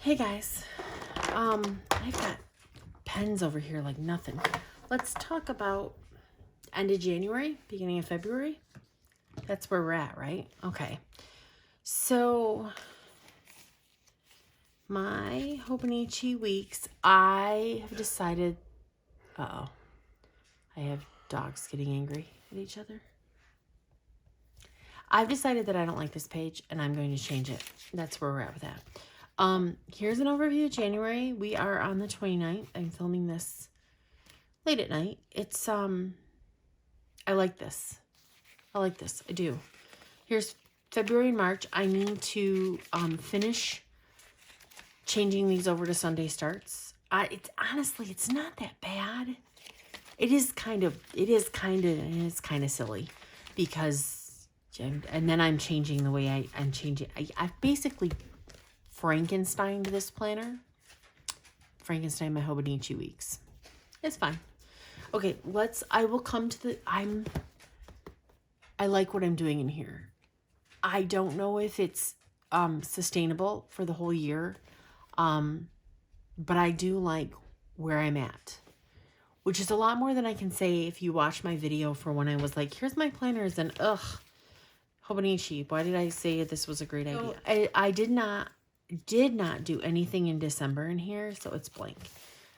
Hey guys, I've got pens over here like nothing. Let's talk about end of January, beginning of February. That's where we're at, right? Okay. So my Hobonichi weeks, I have decided, I have dogs getting angry at each other. I've decided that I don't like this page and I'm going to change it. That's where we're at with that. Here's an overview of January. We are on the 29th. I'm filming this late at night. It's, I like this. I do. Here's February and March. I need to, finish changing these over to Sunday starts. It's honestly, it's not that bad. It is kind of silly because, and then I'm changing the way I'm changing. I've basically Frankenstein this planner. Frankenstein my Hobonichi weeks. It's fine. Okay, I will come to the, I like what I'm doing in here. I don't know if it's sustainable for the whole year, but I do like where I'm at, which is a lot more than I can say if you watch my video for when I was like, here's my planners, and Hobonichi, why did I say this was a great idea? I did not do anything in December in here, so it's blank.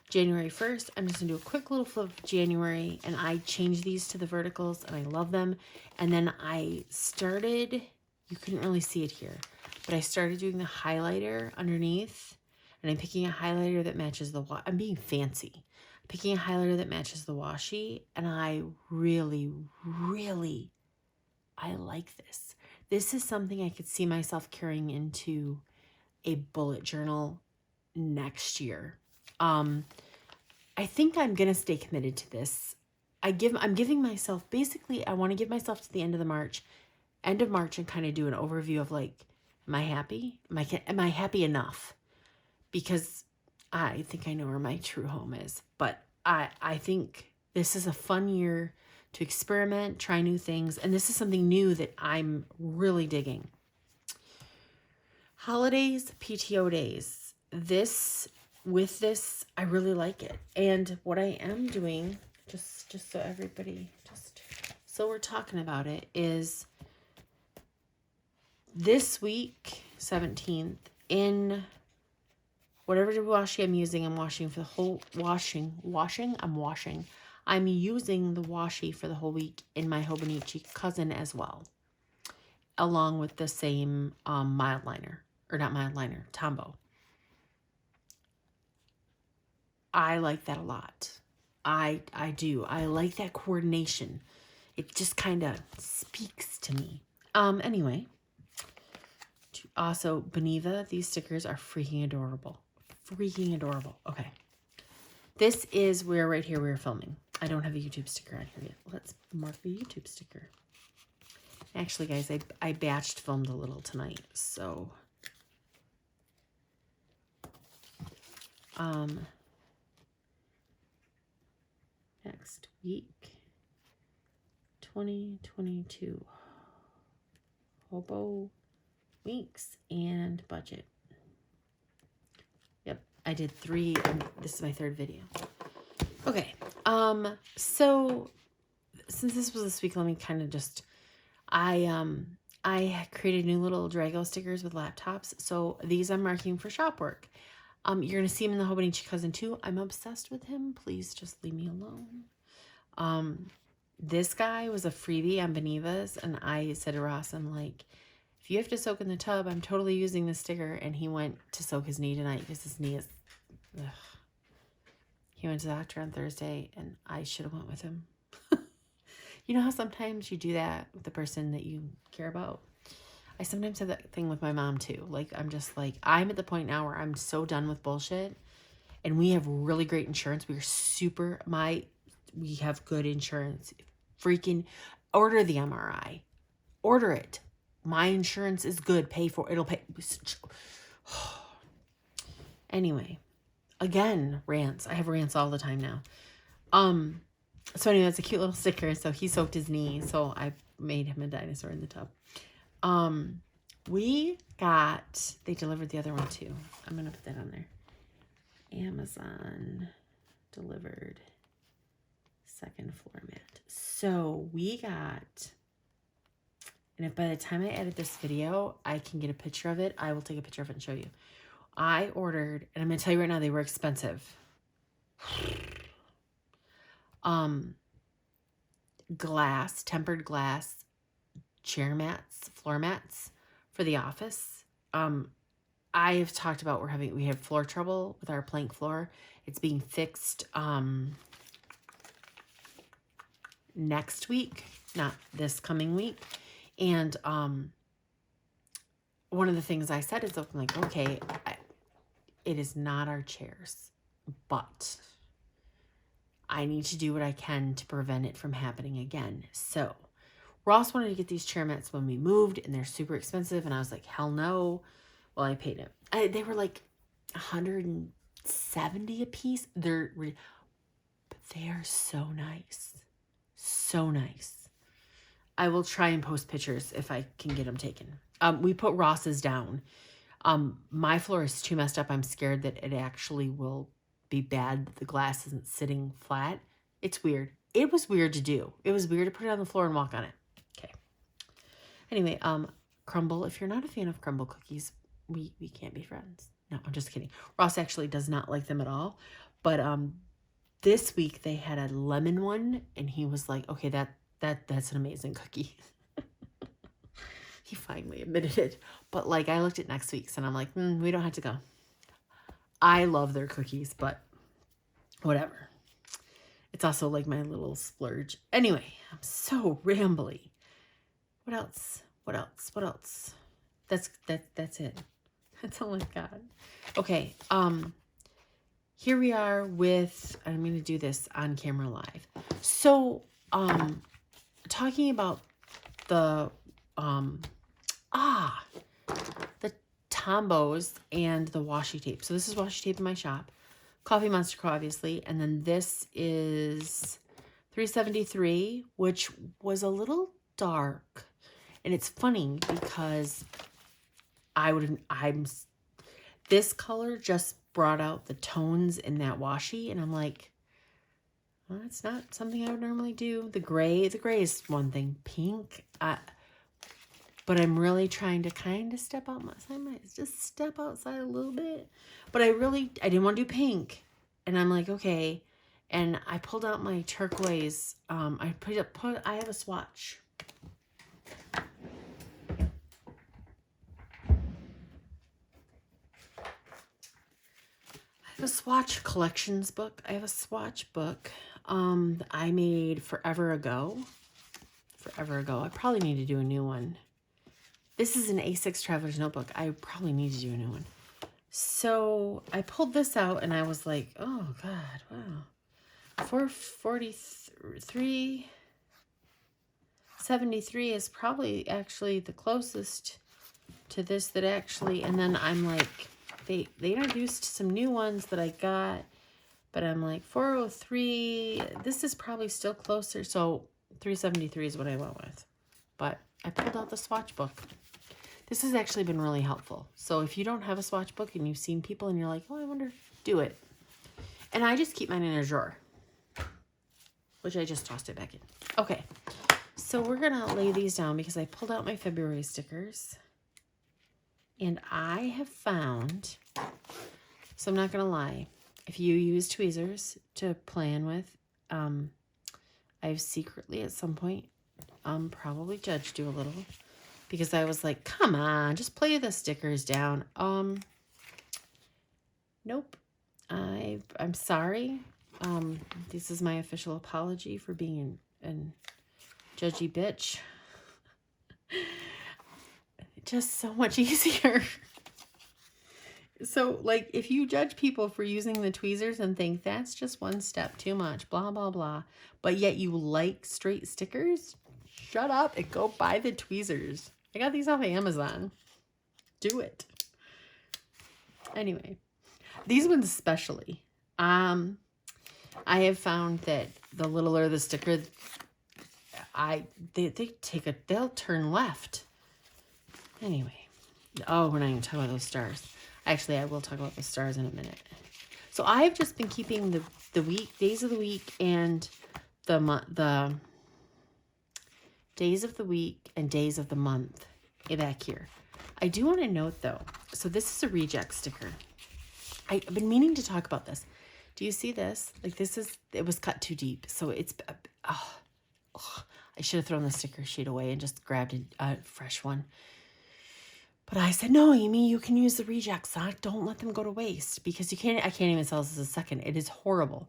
January 1st, I'm just going to do a quick little flip of January, and I changed these to the verticals, and I love them. And then I started, you couldn't really see it here, but I started doing the highlighter underneath, and I'm picking a highlighter that matches the I'm being fancy. Picking a highlighter that matches the washi, and I really, really, I like this. This is something I could see myself carrying into a bullet journal next year. I think I'm going to stay committed to this. I'm giving myself, basically, I want to give myself to the end of March and kind of do an overview of like, am I happy? Am I happy enough? Because I think I know where my true home is, but I think this is a fun year to experiment, try new things. And this is something new that I'm really digging. Holidays, PTO days. With this, I really like it. And what I am doing, just so everybody, so we're talking about it, is this week, 17th, in whatever washi I'm using, I'm washing for the whole, I'm using the washi for the whole week in my Hobonichi cousin as well, along with the same mild liner, or not mild liner, Tombow. I like that a lot. I do. I like that coordination. It just kind of speaks to me. Anyway, also Beneva, these stickers are freaking adorable. Freaking adorable. Okay. This is where right here we're filming. I don't have a YouTube sticker on here yet. Let's mark the YouTube sticker. Actually, guys, I batched filmed a little tonight, so next week, 2022 Hobo weeks and budget. Yep, I did 3, and this is my 3rd video. Okay, so since this was this week, let me kind of just, I created new little Drago stickers with laptops, so these I'm marking for shop work. You're going to see him in the Hobonichi cousin too. I'm obsessed with him. Please just leave me alone. This guy was a freebie on Beneva's, and I said to Ross, I'm like, if you have to soak in the tub, I'm totally using this sticker. And he went to soak his knee tonight because his knee is, ugh. He went to the doctor on Thursday, and I should have went with him. You know how sometimes you do that with the person that you care about? I sometimes have that thing with my mom too. Like, I'm just like, I'm at the point now where I'm so done with bullshit, and we have really great insurance. We have good insurance. Freaking order the MRI. Order it. My insurance is good. Pay for it. It'll pay. Anyway, again, rants. I have rants all the time now. So anyway, it's a cute little sticker. So he soaked his knee. So I made him a dinosaur in the tub. they delivered the other one too. I'm going to put that on there. Amazon delivered second floor mat. So we got, and if by the time I edit this video, I can get a picture of it, I will take a picture of it and show you. I ordered, and I'm going to tell you right now, they were expensive. Tempered glass chair mats, floor mats for the office. I have talked about we have floor trouble with our plank floor. It's being fixed next week, not this coming week. And one of the things I said is, I'm like, okay, it is not our chairs, but I need to do what I can to prevent it from happening again. So Ross wanted to get these chair mats when we moved, and they're super expensive. And I was like, hell no. Well, I paid it. They were like $170 a piece. But they are so nice. So nice. I will try and post pictures if I can get them taken. We put Ross's down. My floor is too messed up. I'm scared that it actually will be bad that the glass isn't sitting flat. It's weird. It was weird to do. It was weird to put it on the floor and walk on it. Okay. Anyway, crumble. If you're not a fan of crumble cookies, we can't be friends. No, I'm just kidding. Ross actually does not like them at all. But this week they had a lemon one, and he was like, okay, that's an amazing cookie. He finally admitted it. But like, I looked at next week's and I'm like, we don't have to go. I love their cookies, but whatever. It's also like my little splurge. Anyway, I'm so rambly. What else? That's it. That's all I've got. Okay. Here we are with, I'm going to do this on camera live. So, talking about the Tombos and the washi tape. So this is washi tape in my shop. Coffee Monster Co, obviously. And then this is $3.73, which was a little dark. And it's funny because this color just brought out the tones in that washi. And I'm like, well, it's not something I would normally do. The gray is one thing. Pink, but I'm really trying to kind of step outside. Just step outside a little bit. But I didn't want to do pink. And I'm like, okay. And I pulled out my turquoise. I have a swatch. I have a swatch collections book. I have a swatch book I made forever ago. I probably need to do a new one. This is an A6 Traveler's Notebook. I probably need to do a new one. So I pulled this out and I was like, oh God, wow. 443.73 is probably actually the closest to this that actually, and then I'm like, they introduced some new ones that I got, but I'm like 403, this is probably still closer. So 373 is what I went with, but I pulled out the swatch book. This has actually been really helpful. So if you don't have a swatch book and you've seen people and you're like, oh, I wonder, do it. And I just keep mine in a drawer, which I just tossed it back in. Okay, so we're going to lay these down because I pulled out my February stickers. And I have found, so I'm not going to lie, if you use tweezers to plan with, I've secretly at some point probably judged you a little. Because I was like, come on, just play the stickers down. Nope. I'm sorry. This is my official apology for being an judgy bitch. Just so much easier. So, like, if you judge people for using the tweezers and think that's just one step too much, blah, blah, blah, but yet you like straight stickers, shut up and go buy the tweezers. I got these off of Amazon. Do it. Anyway, these ones especially. I have found that the littler the sticker, they'll turn left. Anyway, Oh, we're not even talking about those stars. Actually, I will talk about the stars in a minute. So I've just been keeping the days of the week and the days of the week and days of the month back here. I do want to note though, so this is a reject sticker. I've been meaning to talk about this. Do you see this? Like it was cut too deep. So it's, I should have thrown the sticker sheet away and just grabbed a fresh one. But I said, no, Amy, you can use the rejects. Don't let them go to waste because I can't even sell this as a second. It is horrible.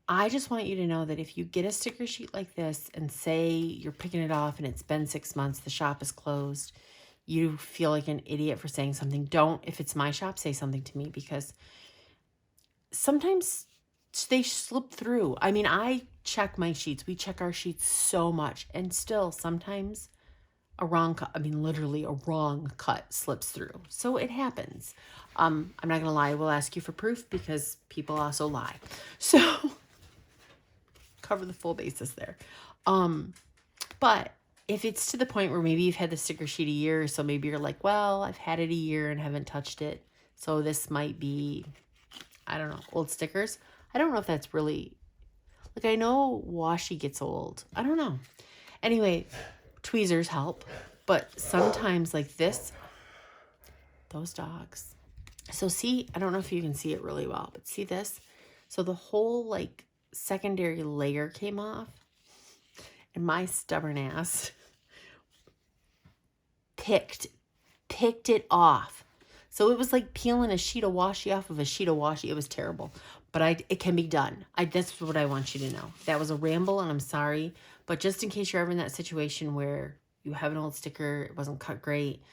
I just want you to know that if you get a sticker sheet like this and say you're picking it off and it's been 6 months, the shop is closed, you feel like an idiot for saying something. Don't, if it's my shop, say something to me because sometimes they slip through. I mean, I check my sheets. We check our sheets so much and still sometimes a wrong cut, literally a wrong cut slips through. So it happens. I'm not going to lie. We'll ask you for proof because people also lie. So cover the full basis there. But if it's to the point where maybe you've had the sticker sheet a year, so maybe you're like, well, I've had it a year and haven't touched it. So this might be, I don't know, old stickers. I don't know if that's really, like, I know washi gets old. I don't know. Anyway, tweezers help, but sometimes like this, those dogs. So see, I don't know if you can see it really well, but see this? So the whole like secondary layer came off and my stubborn ass picked it off. So it was like peeling a sheet of washi off of a sheet of washi. It was terrible, but it can be done. That's what I want you to know. That was a ramble and I'm sorry, but just in case you're ever in that situation where you have an old sticker, it wasn't cut great.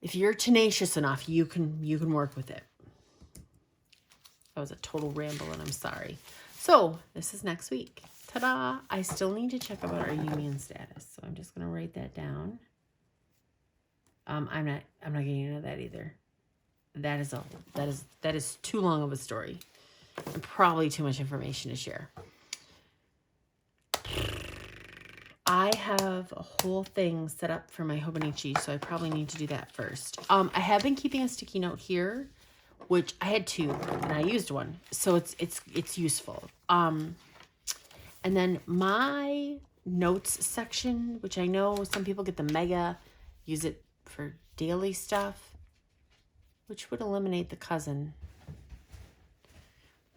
If you're tenacious enough, you can work with it. That was a total ramble and I'm sorry. So this is next week. Ta-da! I still need to check about our union status. So I'm just going to write that down. I'm not getting into that either. That is too long of a story. And probably too much information to share. I have a whole thing set up for my Hobonichi, so I probably need to do that first. I have been keeping a sticky note here, which I had two, and I used one, so it's useful. And then my notes section, which I know some people get the mega, use it for daily stuff, which would eliminate the cousin.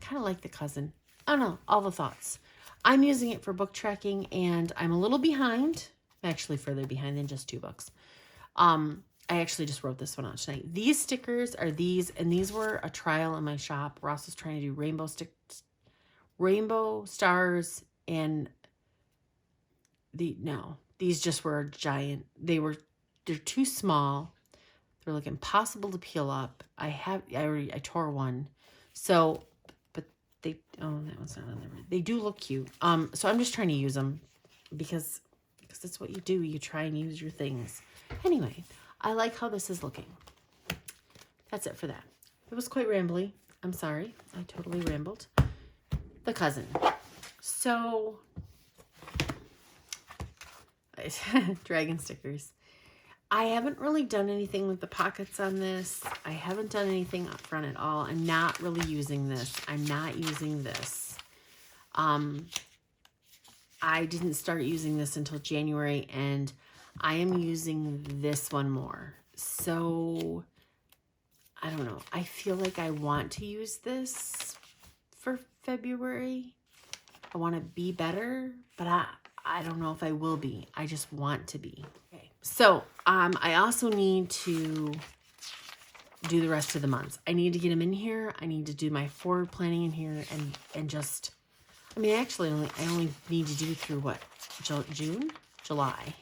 Kind of like the cousin. I don't know, all the thoughts. I'm using it for book tracking, and I'm a little behind. I'm actually further behind than just 2 books. I actually just wrote this one out tonight. These stickers are these, and these were a trial in my shop. Ross was trying to do rainbow stars, and these just were giant. They're too small. They're like impossible to peel up. I tore one. So, but that one's not on there. They do look cute. So I'm just trying to use them because that's what you do. You try and use your things. Anyway, I like how this is looking. That's it for that. It was quite rambly. I'm sorry. I totally rambled. The cousin. So, dragon stickers. I haven't really done anything with the pockets on this. I haven't done anything up front at all. I'm not really using this. I'm not using this. I didn't start using this until January, and I am using this one more. So, I don't know. I feel like I want to use this for February. I want to be better, but I don't know if I will be. I just want to be. Okay. So, I also need to do the rest of the months. I need to get them in here. I need to do my forward planning in here and just, actually I only need to do through what? June? July.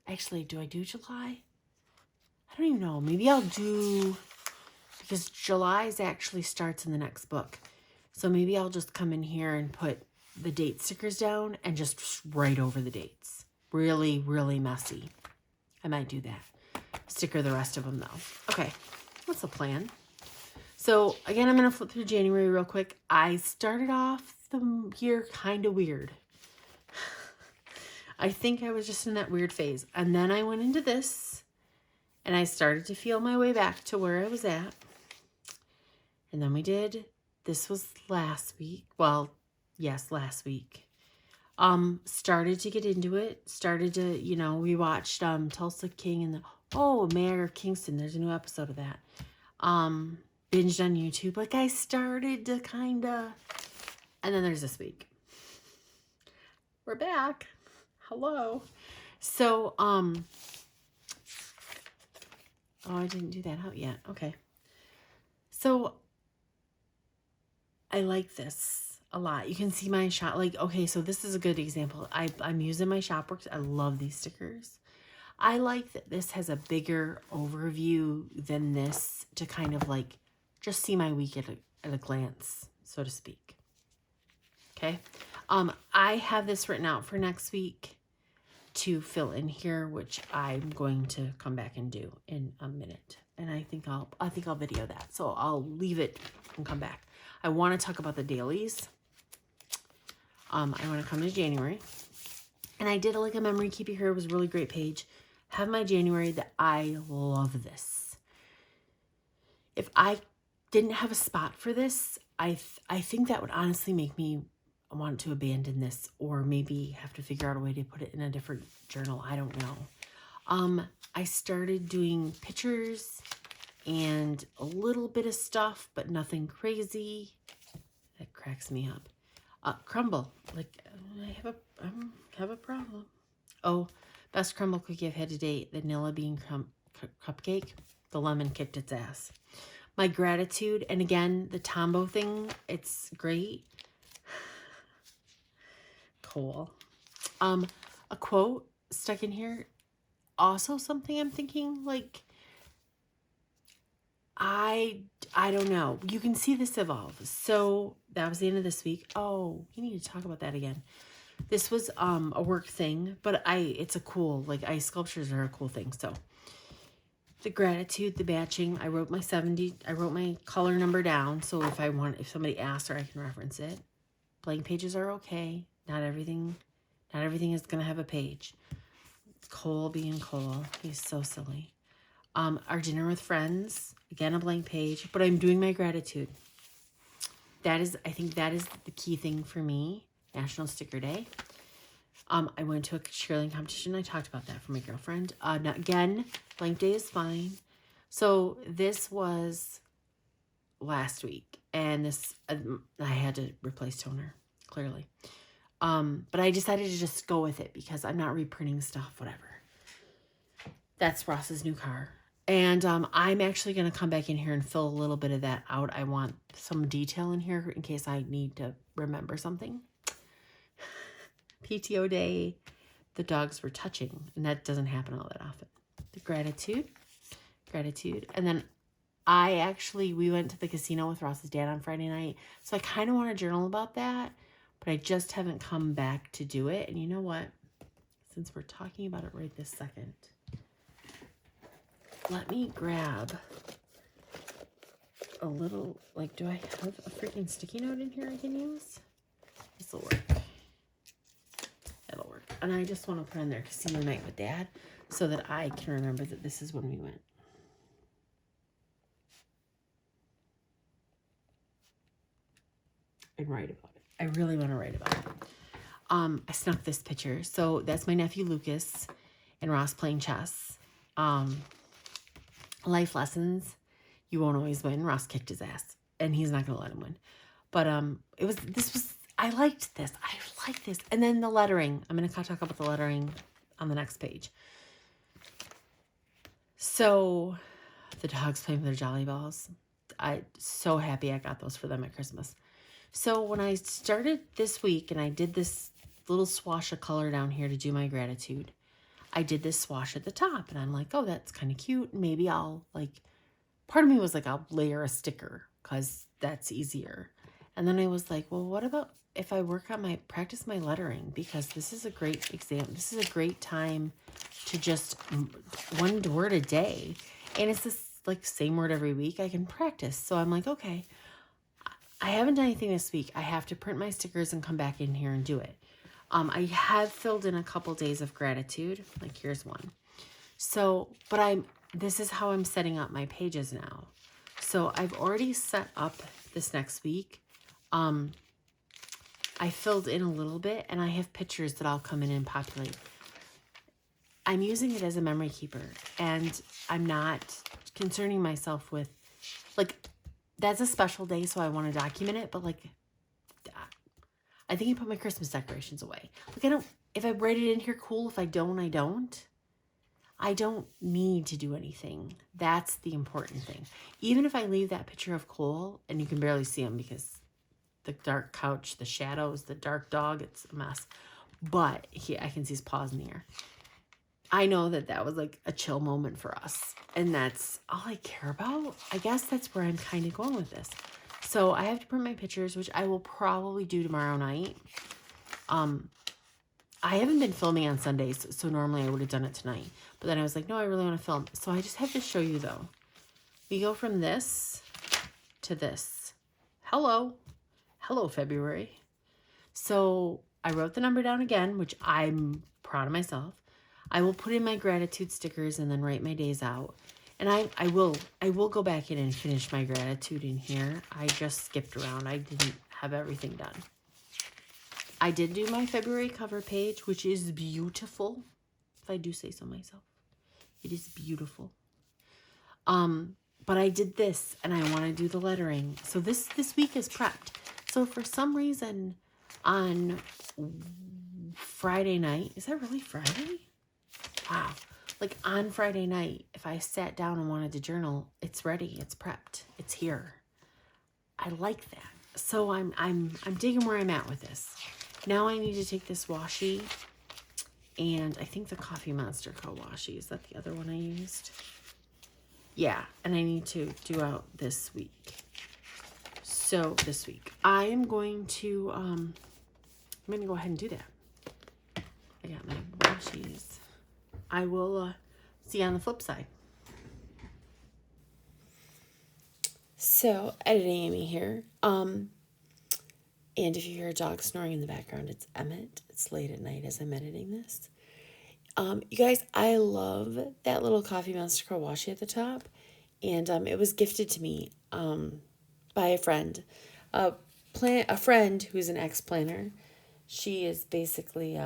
Actually, do I do July? I don't even know. Maybe I'll do, because July's actually starts in the next book. So maybe I'll just come in here and put the date stickers down and just write over the dates. Really, really messy. I might do that. Sticker the rest of them though. Okay, what's the plan? So again, I'm going to flip through January real quick. I started off the year kind of weird. I think I was just in that weird phase. And then I went into this and I started to feel my way back to where I was at. And then we did, this was last week. Well, yes, last week. Started to get into it. Started to, you know, we watched Tulsa King and Mayor of Kingston. There's a new episode of that. Binged on YouTube. Like I started to kind of, and then there's this week. We're back. Hello. So, oh, I didn't do that out yet. Okay. So I like this a lot. You can see my shop. Like, okay, so this is a good example. I'm using my Shopworks. I love these stickers. I like that this has a bigger overview than this to kind of like just see my week at a glance, so to speak. Okay. I have this written out for next week to fill in here, which I'm going to come back and do in a minute. And I think I'll video that. So I'll leave it and come back. I want to talk about the dailies. I want to come to January. And I did like a memory keepy here. It was a really great page. Have my January that I love this. If I didn't have a spot for this, I think that would honestly make me want to abandon this or maybe have to figure out a way to put it in a different journal. I don't know. I started doing pictures and a little bit of stuff, but nothing crazy. That cracks me up. Crumble. Like, I have a problem. Oh, best crumble cookie I've had to date. The vanilla bean cupcake. The lemon kicked its ass. My gratitude. And again, the Tombow thing. It's great. Cool. A quote stuck in here. Also something I'm thinking, like, I don't know. You can see this evolve. So that was the end of this week. Oh, you need to talk about that again. This was a work thing, but it's a cool, like, ice sculptures are a cool thing. So the gratitude, the batching, I wrote my color number down. So if somebody asks or I can reference it. Blank pages are okay. Not everything is going to have a page. Cole being Cole. He's so silly. Our dinner with friends. Again, a blank page. But I'm doing my gratitude. I think that is the key thing for me. National Sticker Day. I went to a cheerleading competition. I talked about that for my girlfriend. Again, blank day is fine. So this was last week. And this, I had to replace toner, clearly. But I decided to just go with it because I'm not reprinting stuff, whatever. That's Ross's new car. And I'm actually going to come back in here and fill a little bit of that out. I want some detail in here in case I need to remember something. PTO day, the dogs were touching, and that doesn't happen all that often. The gratitude. And then we went to the casino with Ross's dad on Friday night. So I kind of want to journal about that. But I just haven't come back to do it. And you know what? Since we're talking about it right this second, let me grab a little, like, do I have a freaking sticky note in here I can use? This will work. It'll work. And I just want to put on there casino night with Dad so that I can remember that this is when we went. And write about it. I really want to write about it. I snuck this picture. So that's my nephew Lucas and Ross playing chess. Life lessons. You won't always win. Ross kicked his ass. And he's not going to let him win. But I liked this. I like this. And then the lettering. I'm going to talk about the lettering on the next page. So the dogs playing with their jolly balls. I'm so happy I got those for them at Christmas. So when I started this week and I did this little swash of color down here to do my gratitude, I did this swash at the top. And I'm like, oh, that's kind of cute. Maybe I'll, like, part of me was like, I'll layer a sticker because that's easier. And then I was like, well, what about if I practice my lettering? Because this is a great exam. This is a great time to just one word a day. And it's this, like, same word every week. I can practice. So I'm like, okay. I haven't done anything this week. I have to print my stickers and come back in here and do it. I have filled in a couple days of gratitude. Like here's one. So, but this is how I'm setting up my pages now. So I've already set up this next week. I filled in a little bit and I have pictures that I'll come in and populate. I'm using it as a memory keeper and I'm not concerning myself with, like, that's a special day, so I want to document it, but like, I think I put my Christmas decorations away. Like, if I write it in here, cool. If I don't, I don't. I don't need to do anything. That's the important thing. Even if I leave that picture of Cole, and you can barely see him because the dark couch, the shadows, the dark dog, it's a mess. But I can see his paws in the air. I know that was like a chill moment for us. And that's all I care about. I guess that's where I'm kind of going with this. So I have to print my pictures, which I will probably do tomorrow night. I haven't been filming on Sundays, so normally I would have done it tonight. But then I was like, no, I really want to film. So I just have to show you, though. We go from this to this. Hello. Hello, February. So I wrote the number down again, which I'm proud of myself. I will put in my gratitude stickers and then write my days out. And I will go back in and finish my gratitude in here. I just skipped around. I didn't have everything done. I did do my February cover page, which is beautiful, if I do say so myself. It is beautiful. But I did this, and I want to do the lettering. So this week is prepped. So for some reason, on Friday night, is that really Friday? Wow. Like on Friday night, if I sat down and wanted to journal, it's ready, it's prepped, it's here. I like that. So I'm digging where I'm at with this. Now I need to take this washi, and I think the Coffee Monster Co. washi. Is that the other one I used? Yeah, and I need to do out this week. So this week, I am going to, I'm going to go ahead and do that. I got my washies. I will see you on the flip side. So, editing Amy here. And if you hear a dog snoring in the background, it's Emmett. It's late at night as I'm editing this. You guys, I love that little Coffee Monster Co. washi at the top. And it was gifted to me by a friend. A friend who's an ex-planner. She is basically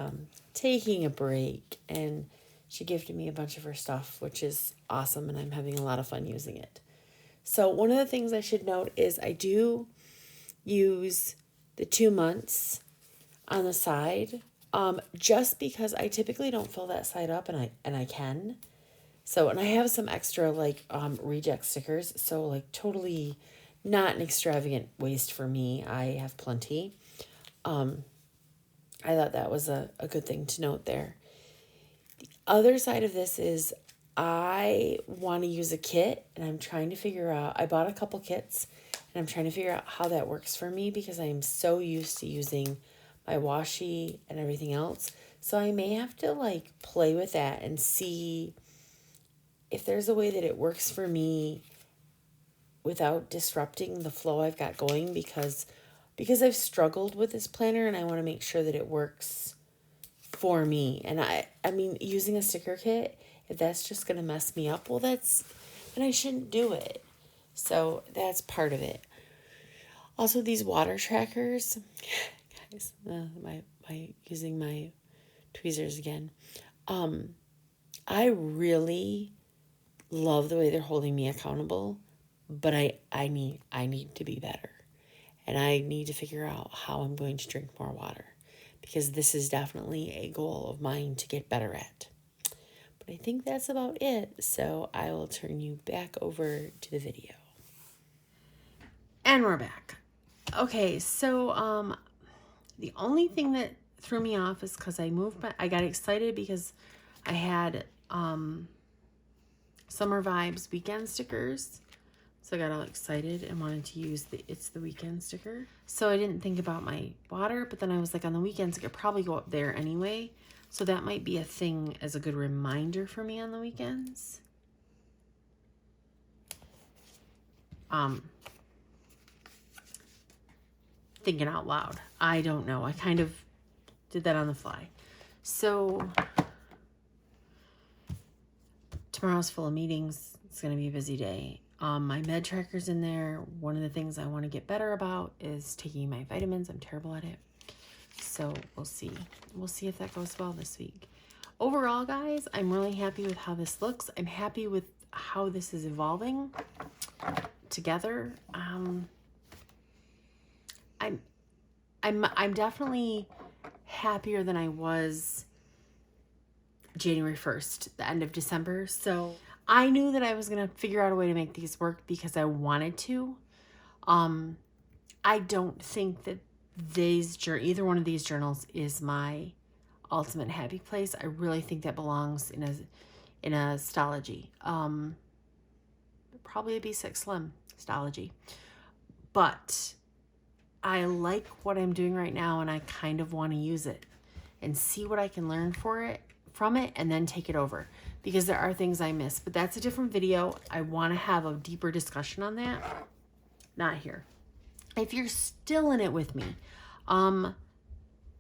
taking a break. And she gifted me a bunch of her stuff, which is awesome. And I'm having a lot of fun using it. So one of the things I should note is I do use the 2 months on the side, just because I typically don't fill that side up, and I can. So, and I have some extra like reject stickers, so like totally not an extravagant waste for me. I have plenty. I thought that was a good thing to note there. The other side of this is I want to use a kit, and I'm trying to figure out, I bought a couple kits, and I'm trying to figure out how that works for me because I am so used to using my washi and everything else. So I may have to like play with that and see if there's a way that it works for me without disrupting the flow I've got going, because I've struggled with this planner and I want to make sure that it works for me. And I mean, using a sticker kit, if that's just going to mess me up, well, then I shouldn't do it. So that's part of it. Also, these water trackers, guys, using my tweezers again. I really love the way they're holding me accountable, but I need to be better. And I need to figure out how I'm going to drink more water, because this is definitely a goal of mine to get better at. But I think that's about it. So I will turn you back over to the video. And we're back. Okay, so the only thing that threw me off is because I got excited because I had Summer Vibes weekend stickers. So I got all excited and wanted to use It's the Weekend sticker. So I didn't think about my water, but then I was like, on the weekends, I could probably go up there anyway. So that might be a thing as a good reminder for me on the weekends. Thinking out loud. I don't know. I kind of Did that on the fly. So tomorrow's full of meetings. It's going to be a busy day. My med tracker's in there. One of the things I want to get better about is taking my vitamins. I'm terrible at it. So we'll see. We'll see if that goes well this week. Overall, guys, I'm really happy with how this looks. I'm happy with how this is evolving together. I'm definitely happier than I was January 1st, the end of December. So I knew that I was going to figure out a way to make these work because I wanted to. I don't think that either one of these journals is my ultimate happy place. I really think that belongs in a stology. Probably a B6 Slim stology. But I like what I'm doing right now, and I kind of want to use it and see what I can learn from it and then take it over, because there are things I miss. But that's a different video. I want to have a deeper discussion on that. Not here. If you're still in it with me,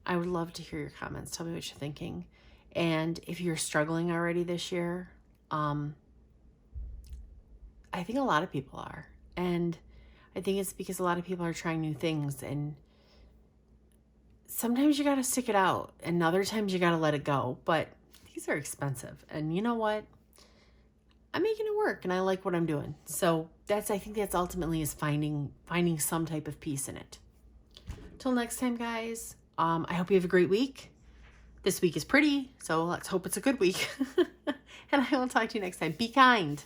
I would love to hear your comments. Tell me what you're thinking. And if you're struggling already this year, I think a lot of people are. And I think it's because a lot of people are trying new things. And sometimes you got to stick it out. And other times you got to let it go. But these are expensive. And you know what? I'm making it work. And I like what I'm doing. So I think that's ultimately is finding some type of peace in it. Till next time, guys. I hope you have a great week. This week is pretty, so let's hope it's a good week. And I will talk to you next time. Be kind.